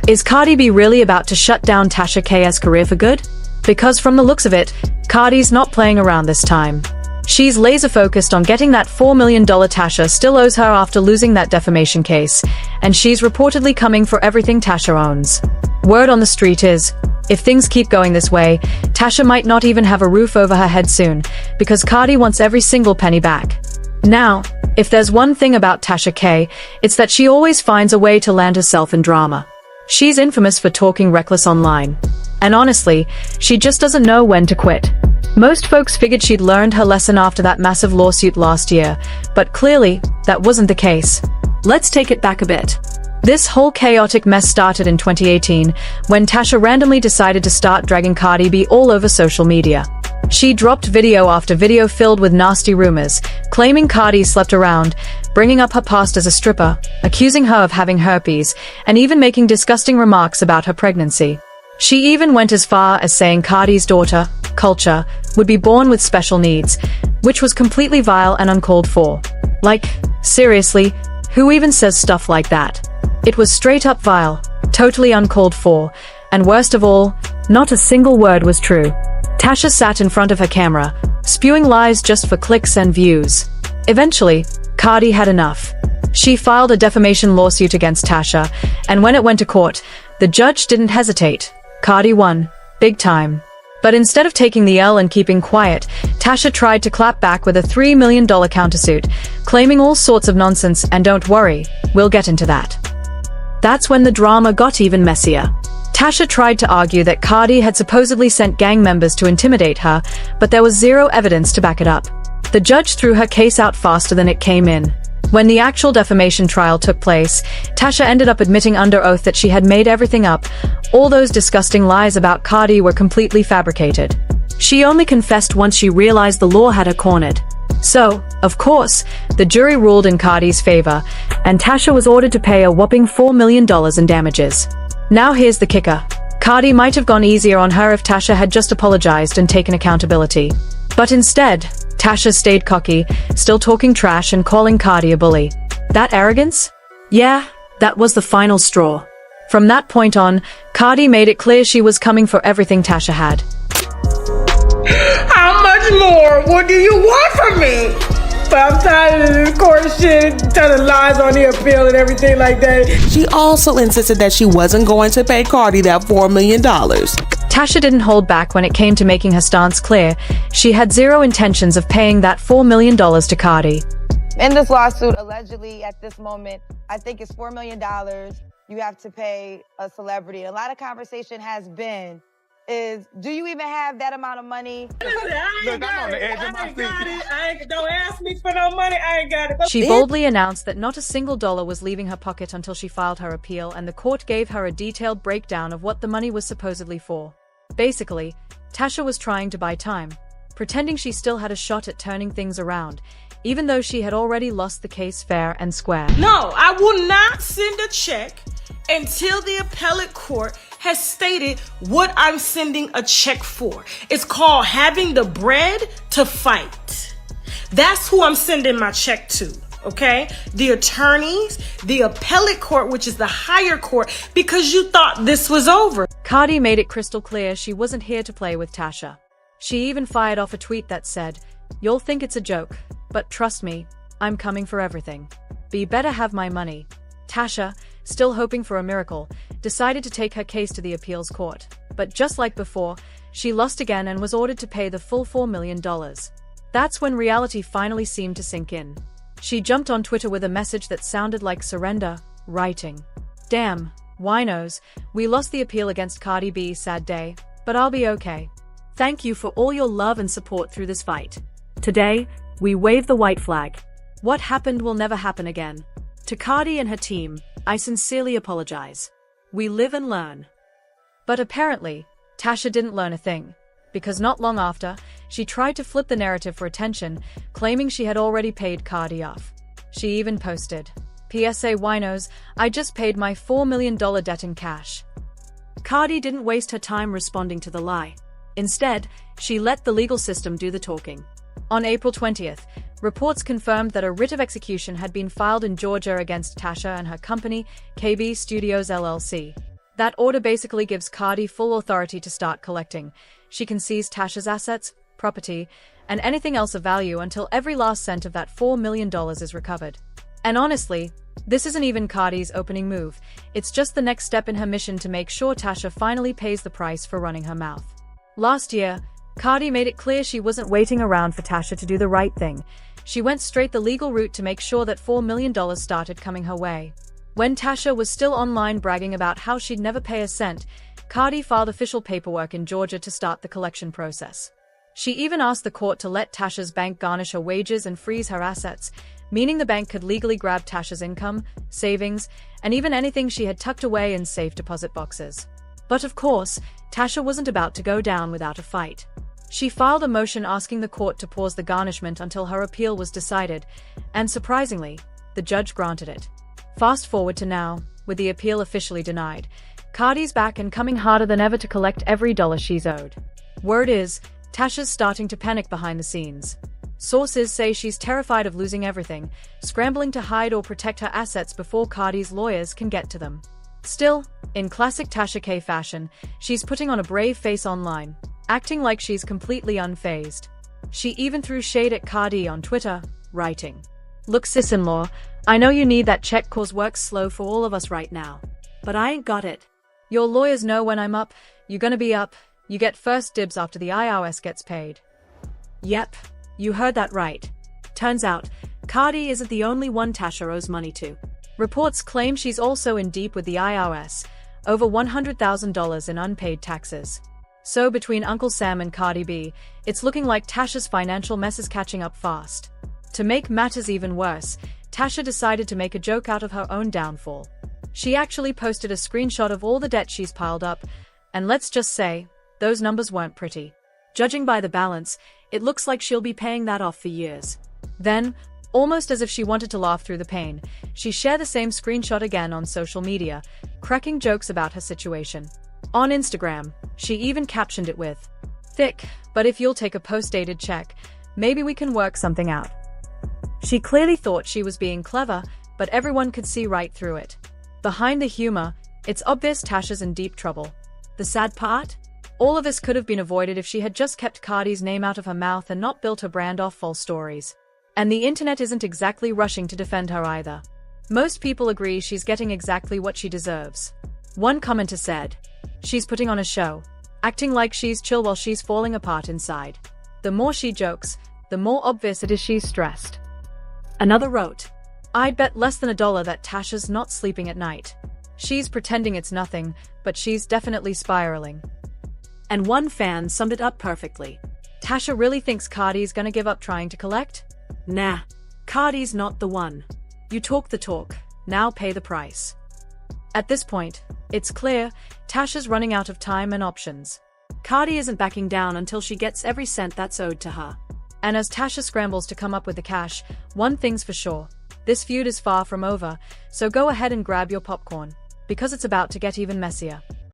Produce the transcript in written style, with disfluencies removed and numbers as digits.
Is Cardi B really about to shut down Tasha K's career for good? Because from the looks of it, Cardi's not playing around this time. She's laser-focused on getting that $4 million Tasha still owes her after losing that defamation case, and she's reportedly coming for everything Tasha owns. Word on the street is, if things keep going this way, Tasha might not even have a roof over her head soon, because Cardi wants every single penny back. Now, if there's one thing about Tasha K, it's that she always finds a way to land herself in drama. She's infamous for talking reckless online. And honestly, she just doesn't know when to quit. Most folks figured she'd learned her lesson after that massive lawsuit last year, but clearly, that wasn't the case. Let's take it back a bit. This whole chaotic mess started in 2018, when Tasha randomly decided to start dragging Cardi B all over social media. She dropped video after video filled with nasty rumors, claiming Cardi slept around, bringing up her past as a stripper, accusing her of having herpes, and even making disgusting remarks about her pregnancy. She even went as far as saying Cardi's daughter, Culture, would be born with special needs, which was completely vile and uncalled for. Like, seriously, who even says stuff like that? It was straight up vile, totally uncalled for, and worst of all, not a single word was true. Tasha sat in front of her camera, spewing lies just for clicks and views. Eventually, Cardi had enough. She filed a defamation lawsuit against Tasha, and when it went to court, the judge didn't hesitate. Cardi won, big time. But instead of taking the L and keeping quiet, Tasha tried to clap back with a $3 million countersuit, claiming all sorts of nonsense, and don't worry, we'll get into that. That's when the drama got even messier. Tasha tried to argue that Cardi had supposedly sent gang members to intimidate her, but there was zero evidence to back it up. The judge threw her case out faster than it came in. When the actual defamation trial took place, Tasha ended up admitting under oath that she had made everything up. All those disgusting lies about Cardi were completely fabricated. She only confessed once she realized the law had her cornered. So, of course, the jury ruled in Cardi's favor, and Tasha was ordered to pay a whopping $4 million in damages. Now here's the kicker. Cardi might have gone easier on her if Tasha had just apologized and taken accountability. But instead, Tasha stayed cocky, still talking trash and calling Cardi a bully. That arrogance? Yeah, that was the final straw. From that point on, Cardi made it clear she was coming for everything Tasha had. How much more? What do you want from me? But I'm tired of this court shit, telling lies on the appeal and everything like that. She also insisted that she wasn't going to pay Cardi that $4 million. Tasha didn't hold back when it came to making her stance clear. She had zero intentions of paying that $4 million to Cardi. In this lawsuit, allegedly, at this moment, I think it's $4 million you have to pay a celebrity. A lot of conversation has been, do you even have that amount of money? Look, I'm on the edge of my seat. Don't ask me for no money, I ain't got it. She boldly announced that not a single dollar was leaving her pocket until she filed her appeal, and the court gave her a detailed breakdown of what the money was supposedly for. Basically, Tasha was trying to buy time, pretending she still had a shot at turning things around, even though she had already lost the case fair and square. No, I will not send a check until the appellate court has stated what I'm sending a check for. It's called having the bread to fight. That's who I'm sending my check to, okay? The attorneys, the appellate court, which is the higher court, because you thought this was over. Cardi made it crystal clear she wasn't here to play with Tasha. She even fired off a tweet that said, "You'll think it's a joke, but trust me, I'm coming for everything. But you better have my money." Tasha, still hoping for a miracle, decided to take her case to the appeals court. But just like before, she lost again and was ordered to pay the full $4 million. That's when reality finally seemed to sink in. She jumped on Twitter with a message that sounded like surrender, writing, "Damn, winos, we lost the appeal against Cardi B, sad day, but I'll be okay. Thank you for all your love and support through this fight. Today, we wave the white flag. What happened will never happen again. To Cardi and her team, I sincerely apologize. We live and learn." But apparently, Tasha didn't learn a thing, because not long after, she tried to flip the narrative for attention, claiming she had already paid Cardi off. She even posted, "PSA winos, I just paid my $4 million debt in cash." Cardi didn't waste her time responding to the lie. Instead, she let the legal system do the talking. On April 20th, reports confirmed that a writ of execution had been filed in Georgia against Tasha and her company, KB Studios LLC. That order basically gives Cardi full authority to start collecting. She can seize Tasha's assets, property, and anything else of value until every last cent of that $4 million is recovered. And honestly, this isn't even Cardi's opening move. It's just the next step in her mission to make sure Tasha finally pays the price for running her mouth. Last year, Cardi made it clear she wasn't waiting around for Tasha to do the right thing. She went straight the legal route to make sure that $4 million started coming her way. When Tasha was still online bragging about how she'd never pay a cent, Cardi filed official paperwork in Georgia to start the collection process. She even asked the court to let Tasha's bank garnish her wages and freeze her assets, meaning the bank could legally grab Tasha's income, savings, and even anything she had tucked away in safe deposit boxes. But of course, Tasha wasn't about to go down without a fight. She filed a motion asking the court to pause the garnishment until her appeal was decided, and surprisingly, the judge granted it. Fast forward to now, with the appeal officially denied, Cardi's back and coming harder than ever to collect every dollar she's owed. Word is, Tasha's starting to panic behind the scenes. Sources say she's terrified of losing everything, scrambling to hide or protect her assets before Cardi's lawyers can get to them. Still, in classic Tasha K fashion, she's putting on a brave face online, acting like she's completely unfazed. She even threw shade at Cardi on Twitter, writing, "Look, sis-in-law, I know you need that check 'cause work's slow for all of us right now. But I ain't got it. Your lawyers know when I'm up, you're gonna be up, you get first dibs after the IRS gets paid." Yep, you heard that right. Turns out, Cardi isn't the only one Tasha owes money to. Reports claim she's also in deep with the IRS, over $100,000 in unpaid taxes. So between Uncle Sam and Cardi B, it's looking like Tasha's financial mess is catching up fast. To make matters even worse, Tasha decided to make a joke out of her own downfall. She actually posted a screenshot of all the debt she's piled up, and let's just say, those numbers weren't pretty. Judging by the balance, it looks like she'll be paying that off for years. Then, almost as if she wanted to laugh through the pain, she shared the same screenshot again on social media, cracking jokes about her situation. On Instagram, she even captioned it with, "Thick, but if you'll take a post-dated check, maybe we can work something out." She clearly thought she was being clever, but everyone could see right through it. Behind the humor, it's obvious Tasha's in deep trouble. The sad part? All of this could have been avoided if she had just kept Cardi's name out of her mouth and not built her brand off false stories. And the internet isn't exactly rushing to defend her either. Most people agree she's getting exactly what she deserves. One commenter said, "She's putting on a show, acting like she's chill while she's falling apart inside. The more she jokes, the more obvious it is she's stressed." Another wrote, "I'd bet less than $1 that Tasha's not sleeping at night. She's pretending it's nothing, but she's definitely spiraling." And one fan summed it up perfectly. "Tasha really thinks Cardi's gonna give up trying to collect? Nah, Cardi's not the one. You talk the talk, now pay the price." At this point, it's clear, Tasha's running out of time and options. Cardi isn't backing down until she gets every cent that's owed to her. And as Tasha scrambles to come up with the cash, one thing's for sure, this feud is far from over, so go ahead and grab your popcorn, because it's about to get even messier.